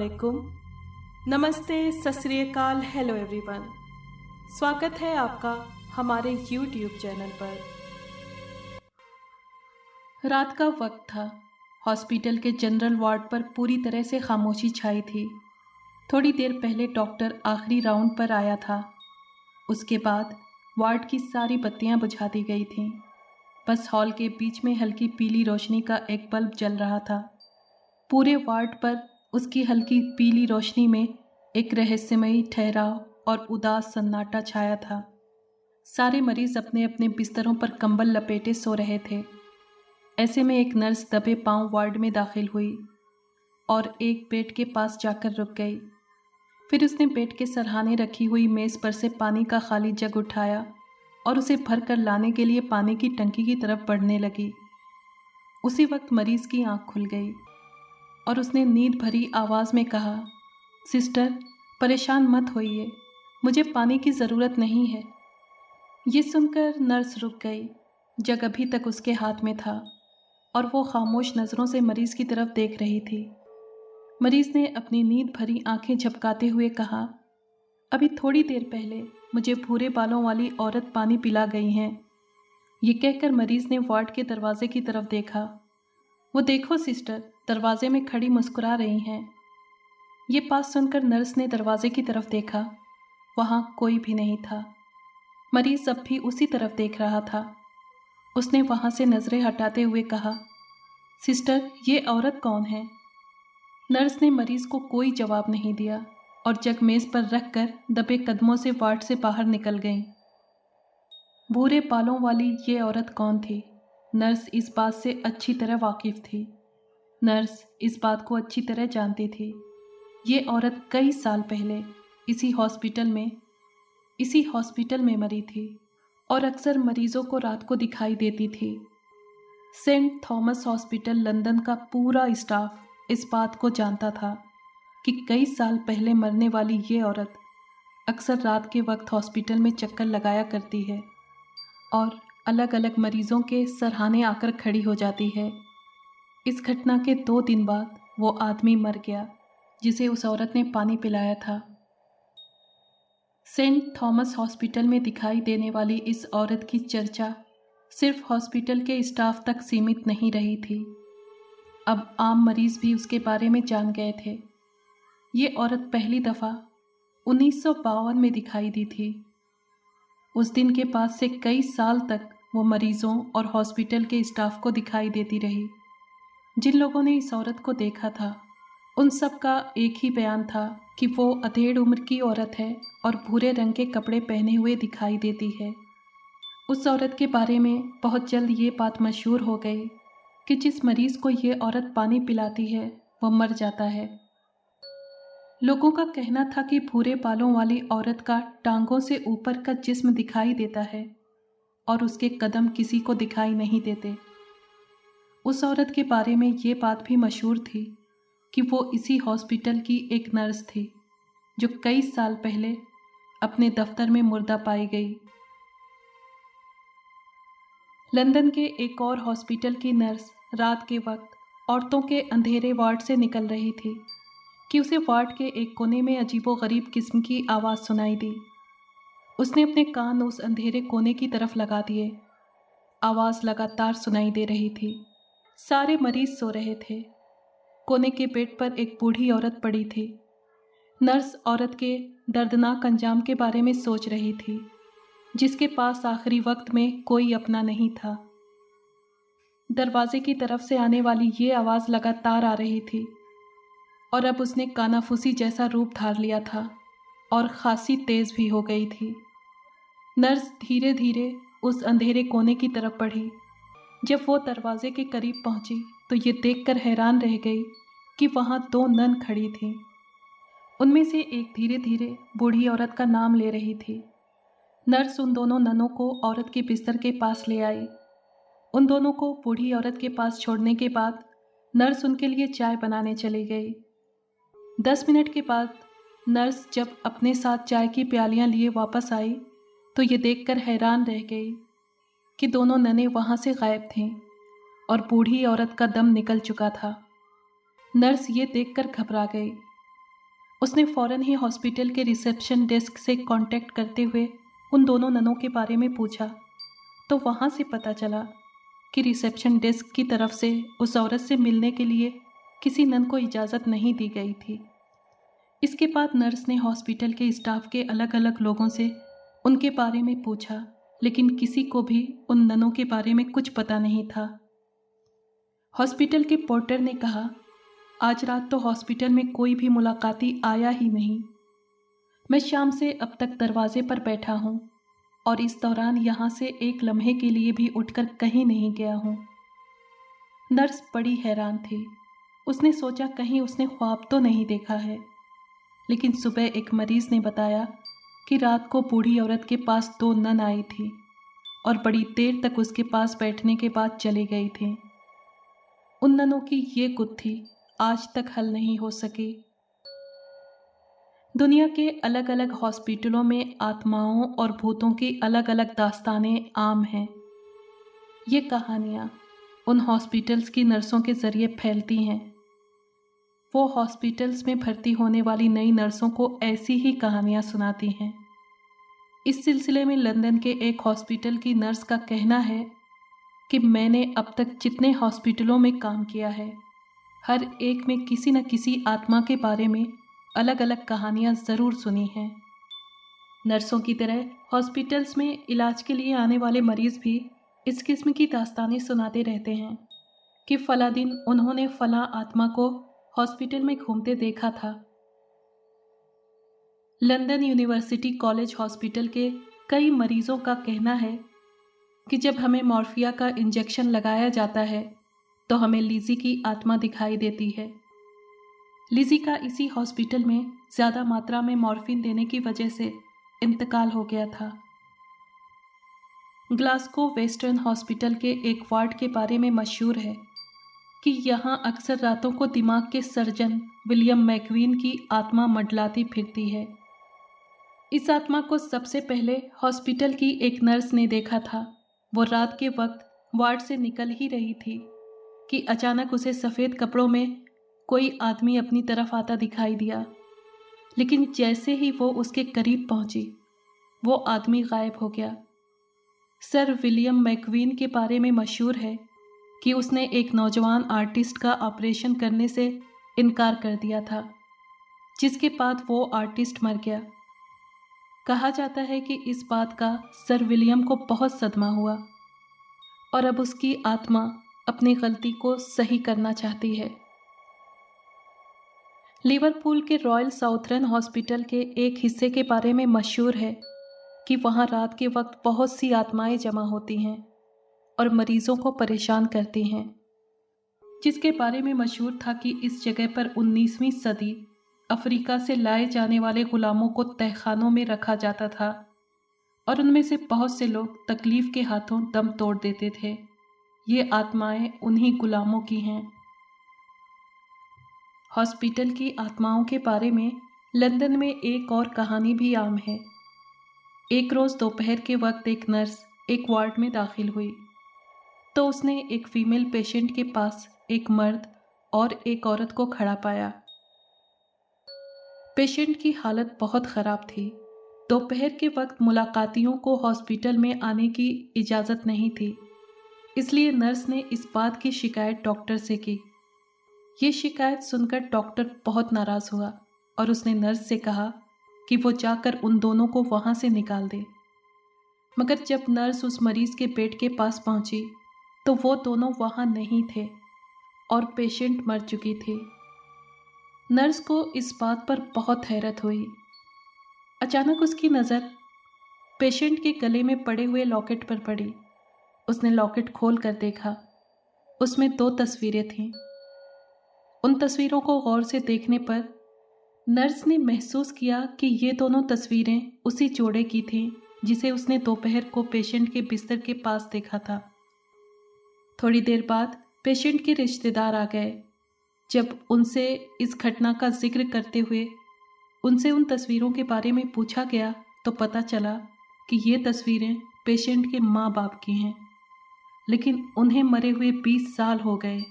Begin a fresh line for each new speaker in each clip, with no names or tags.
वालेकुम, नमस्ते, सत श्री अकाल, हेलो एवरीवन। स्वागत है आपका हमारे YouTube चैनल पर। रात का वक्त था। हॉस्पिटल के जनरल वार्ड पर पूरी तरह से खामोशी छाई थी। थोड़ी देर पहले डॉक्टर आखिरी राउंड पर आया था। उसके बाद वार्ड की सारी बत्तियां बुझा दी गई थीं। बस हॉल के बीच में हल्की पीली रोशनी का एक बल्ब जल रहा था। पूरे वार्ड पर उसकी हल्की पीली रोशनी में एक रहस्यमयी ठहराव और उदास सन्नाटा छाया था। सारे मरीज अपने अपने बिस्तरों पर कंबल लपेटे सो रहे थे। ऐसे में एक नर्स दबे पांव वार्ड में दाखिल हुई और एक बेड के पास जाकर रुक गई। फिर उसने बेड के सरहाने रखी हुई मेज़ पर से पानी का खाली जग उठाया और उसे भर कर लाने के लिए पानी की टंकी की तरफ बढ़ने लगी। उसी वक्त मरीज की आंख खुल गई और उसने नींद भरी आवाज़ में कहा, सिस्टर, परेशान मत होइए, मुझे पानी की ज़रूरत नहीं है। ये सुनकर नर्स रुक गई। जग अभी तक उसके हाथ में था और वो खामोश नज़रों से मरीज़ की तरफ देख रही थी। मरीज़ ने अपनी नींद भरी आंखें झपकाते हुए कहा, अभी थोड़ी देर पहले मुझे भूरे बालों वाली औरत पानी पिला गई हैं। ये कहकर मरीज़ ने वार्ड के दरवाजे की तरफ देखा। वो देखो सिस्टर, दरवाजे में खड़ी मुस्कुरा रही हैं। ये बात सुनकर नर्स ने दरवाजे की तरफ देखा। वहाँ कोई भी नहीं था। मरीज अब भी उसी तरफ देख रहा था। उसने वहाँ से नज़रें हटाते हुए कहा, सिस्टर, ये औरत कौन है? नर्स ने मरीज को कोई जवाब नहीं दिया और जग मेज़ पर रखकर दबे कदमों से वार्ड से बाहर निकल गई। भूरे बालों वाली ये औरत कौन थी? नर्स इस बात से अच्छी तरह वाकिफ थी। नर्स इस बात को अच्छी तरह जानती थी। ये औरत कई साल पहले इसी हॉस्पिटल में मरी थी और अक्सर मरीजों को रात को दिखाई देती थी। सेंट थॉमस हॉस्पिटल लंदन का पूरा स्टाफ इस बात को जानता था कि कई साल पहले मरने वाली ये औरत अक्सर रात के वक्त हॉस्पिटल में चक्कर लगाया करती है और अलग अलग मरीजों के सरहाने आकर खड़ी हो जाती है। इस घटना के 2 दिन बाद वो आदमी मर गया जिसे उस औरत ने पानी पिलाया था। सेंट थॉमस हॉस्पिटल में दिखाई देने वाली इस औरत की चर्चा सिर्फ हॉस्पिटल के स्टाफ तक सीमित नहीं रही थी। अब आम मरीज भी उसके बारे में जान गए थे। ये औरत पहली दफ़ा 1952 में दिखाई दी थी। उस दिन के बाद से कई साल तक वो मरीजों और हॉस्पिटल के स्टाफ को दिखाई देती रही। जिन लोगों ने इस औरत को देखा था उन सब का एक ही बयान था कि वो अधेड़ उम्र की औरत है और भूरे रंग के कपड़े पहने हुए दिखाई देती है। उस औरत के बारे में बहुत जल्द ये बात मशहूर हो गई कि जिस मरीज को ये औरत पानी पिलाती है वो मर जाता है। लोगों का कहना था कि भूरे बालों वाली औरत का टांगों से ऊपर का जिस्म दिखाई देता है और उसके कदम किसी को दिखाई नहीं देते। उस औरत के बारे में ये बात भी मशहूर थी कि वो इसी हॉस्पिटल की एक नर्स थी जो कई साल पहले अपने दफ्तर में मुर्दा पाई गई। लंदन के एक और हॉस्पिटल की नर्स रात के वक्त औरतों के अंधेरे वार्ड से निकल रही थी कि उसे वार्ड के एक कोने में अजीबोगरीब किस्म की आवाज़ सुनाई दी। उसने अपने कान उस अंधेरे कोने की तरफ लगा दिए। आवाज़ लगातार सुनाई दे रही थी। सारे मरीज सो रहे थे। कोने के बेड पर एक बूढ़ी औरत पड़ी थी। नर्स औरत के दर्दनाक अंजाम के बारे में सोच रही थी, जिसके पास आखिरी वक्त में कोई अपना नहीं था। दरवाजे की तरफ से आने वाली ये आवाज़ लगातार आ रही थी और अब उसने कानाफूसी जैसा रूप धार लिया था और खासी तेज़ भी हो गई थी। नर्स धीरे धीरे उस अंधेरे कोने की तरफ बढ़ी। जब वो दरवाजे के करीब पहुंची तो ये देखकर हैरान रह गई कि वहाँ 2 नन खड़ी थीं। उनमें से एक धीरे धीरे बूढ़ी औरत का नाम ले रही थी। नर्स उन दोनों ननों को औरत के बिस्तर के पास ले आई। उन दोनों को बूढ़ी औरत के पास छोड़ने के बाद नर्स उनके लिए चाय बनाने चली गई। 10 मिनट के बाद नर्स जब अपने साथ चाय की प्यालियां लिए वापस आई तो ये देखकर हैरान रह गई कि दोनों ननें वहाँ से गायब थीं और बूढ़ी औरत का दम निकल चुका था। नर्स ये देखकर घबरा गई उसने फ़ौरन ही हॉस्पिटल के रिसेप्शन डेस्क से कांटेक्ट करते हुए उन दोनों ननों के बारे में पूछा, तो वहाँ से पता चला कि रिसेप्शन डेस्क की तरफ से उस औरत से मिलने के लिए किसी नन को इजाज़त नहीं दी गई थी। इसके बाद नर्स ने हॉस्पिटल के स्टाफ के अलग अलग लोगों से उनके बारे में पूछा, लेकिन किसी को भी उन ननों के बारे में कुछ पता नहीं था। हॉस्पिटल के पोर्टर ने कहा, आज रात तो हॉस्पिटल में कोई भी मुलाकाती आया ही नहीं। मैं शाम से अब तक दरवाजे पर बैठा हूँ और इस दौरान यहाँ से एक लम्हे के लिए भी उठकर कहीं नहीं गया हूँ। नर्स बड़ी हैरान थी। उसने सोचा कहीं उसने ख्वाब तो नहीं देखा है, लेकिन सुबह एक मरीज ने बताया कि रात को बूढ़ी औरत के पास 2 नन आई थी और बड़ी देर तक उसके पास बैठने के बाद चली गई थी। उन ननों की ये गुत्थी आज तक हल नहीं हो सकी। दुनिया के अलग अलग हॉस्पिटलों में आत्माओं और भूतों की अलग अलग दास्तानें आम हैं। ये कहानियाँ उन हॉस्पिटल्स की नर्सों के ज़रिए फैलती हैं। वो हॉस्पिटल्स में भर्ती होने वाली नई नर्सों को ऐसी ही कहानियाँ सुनाती हैं। इस सिलसिले में लंदन के एक हॉस्पिटल की नर्स का कहना है कि मैंने अब तक जितने हॉस्पिटलों में काम किया है, हर एक में किसी न किसी आत्मा के बारे में अलग अलग कहानियाँ ज़रूर सुनी हैं। नर्सों की तरह हॉस्पिटल्स में इलाज के लिए आने वाले मरीज़ भी इस किस्म की दास्तानें सुनाते रहते हैं कि फला दिन उन्होंने फला आत्मा को हॉस्पिटल में घूमते देखा था। लंदन यूनिवर्सिटी कॉलेज हॉस्पिटल के कई मरीजों का कहना है कि जब हमें मॉर्फिया का इंजेक्शन लगाया जाता है तो हमें लिज़ी की आत्मा दिखाई देती है। लिज़ी का इसी हॉस्पिटल में ज़्यादा मात्रा में मॉर्फिन देने की वजह से इंतकाल हो गया था। ग्लासगो वेस्टर्न हॉस्पिटल के एक वार्ड के बारे में मशहूर है कि यहाँ अक्सर रातों को दिमाग के सर्जन विलियम मैक्वीन की आत्मा मंडलाती फिरती है। इस आत्मा को सबसे पहले हॉस्पिटल की एक नर्स ने देखा था। वो रात के वक्त वार्ड से निकल ही रही थी कि अचानक उसे सफ़ेद कपड़ों में कोई आदमी अपनी तरफ आता दिखाई दिया, लेकिन जैसे ही वो उसके करीब पहुंची, वो आदमी गायब हो गया। सर विलियम मैक्वीन के बारे में मशहूर है कि उसने एक नौजवान आर्टिस्ट का ऑपरेशन करने से इनकार कर दिया था, जिसके बाद वो आर्टिस्ट मर गया। कहा जाता है कि इस बात का सर विलियम को बहुत सदमा हुआ और अब उसकी आत्मा अपनी गलती को सही करना चाहती है। लिवरपूल के रॉयल साउथर्न हॉस्पिटल के एक हिस्से के बारे में मशहूर है कि वहाँ रात के वक्त बहुत सी आत्माएं जमा होती हैं और मरीजों को परेशान करती हैं, जिसके बारे में मशहूर था कि इस जगह पर 19वीं सदी अफ्रीका से लाए जाने वाले गुलामों को तहखानों में रखा जाता था और उनमें से बहुत से लोग तकलीफ के हाथों दम तोड़ देते थे। ये आत्माएं उन्हीं गुलामों की हैं। हॉस्पिटल की आत्माओं के बारे में लंदन में एक और कहानी भी आम है। एक रोज़ दोपहर के वक्त एक नर्स एक वार्ड में दाखिल हुई तो उसने एक फीमेल पेशेंट के पास एक मर्द और एक औरत को खड़ा पाया। पेशेंट की हालत बहुत ख़राब थी। दोपहर के वक्त मुलाकातियों को हॉस्पिटल में आने की इजाज़त नहीं थी, इसलिए नर्स ने इस बात की शिकायत डॉक्टर से की। ये शिकायत सुनकर डॉक्टर बहुत नाराज़ हुआ और उसने नर्स से कहा कि वो जाकर उन दोनों को वहाँ से निकाल दे। मगर जब नर्स उस मरीज़ के बेड के पास पहुँची तो वो दोनों वहाँ नहीं थे और पेशेंट मर चुकी थी। नर्स को इस बात पर बहुत हैरत हुई। अचानक उसकी नज़र पेशेंट के गले में पड़े हुए लॉकेट पर पड़ी। उसने लॉकेट खोल कर देखा। उसमें 2 तस्वीरें थीं। उन तस्वीरों को गौर से देखने पर नर्स ने महसूस किया कि ये दोनों तस्वीरें उसी जोड़े की थीं जिसे उसने दोपहर को पेशेंट के बिस्तर के पास देखा था। थोड़ी देर बाद पेशेंट के रिश्तेदार आ गए। जब उनसे इस घटना का जिक्र करते हुए उनसे उन तस्वीरों के बारे में पूछा गया तो पता चला कि ये तस्वीरें पेशेंट के माँ बाप की हैं, लेकिन उन्हें मरे हुए 20 साल हो गए।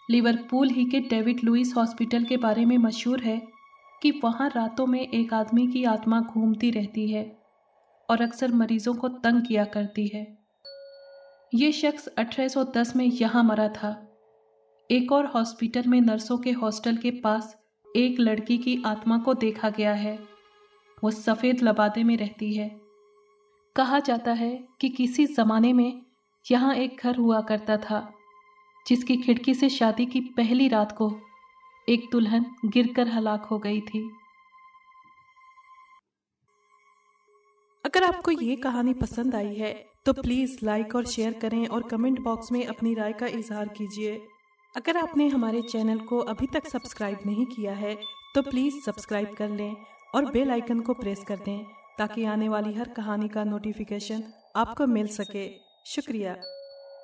लिवरपूल ही के डेविड लुइस हॉस्पिटल के बारे में मशहूर है कि वहाँ रातों में एक आदमी की आत्मा घूमती रहती है और अक्सर मरीजों को तंग किया करती है। ये शख्स 1810 में यहाँ मरा था। एक और हॉस्पिटल में नर्सों के हॉस्टल के पास एक लड़की की आत्मा को देखा गया है। वो सफ़ेद लबादे में रहती है। कहा जाता है कि किसी ज़माने में यहाँ एक घर हुआ करता था जिसकी खिड़की से शादी की पहली रात को एक दुल्हन गिरकर हलाक हो गई थी।
अगर आपको ये कहानी पसंद आई है तो प्लीज़ लाइक और शेयर करें और कमेंट बॉक्स में अपनी राय का इजहार कीजिए। अगर आपने हमारे चैनल को अभी तक सब्सक्राइब नहीं किया है तो प्लीज़ सब्सक्राइब कर लें और बेल आइकन को प्रेस कर दें ताकि आने वाली हर कहानी का नोटिफिकेशन आपको मिल सके। शुक्रिया।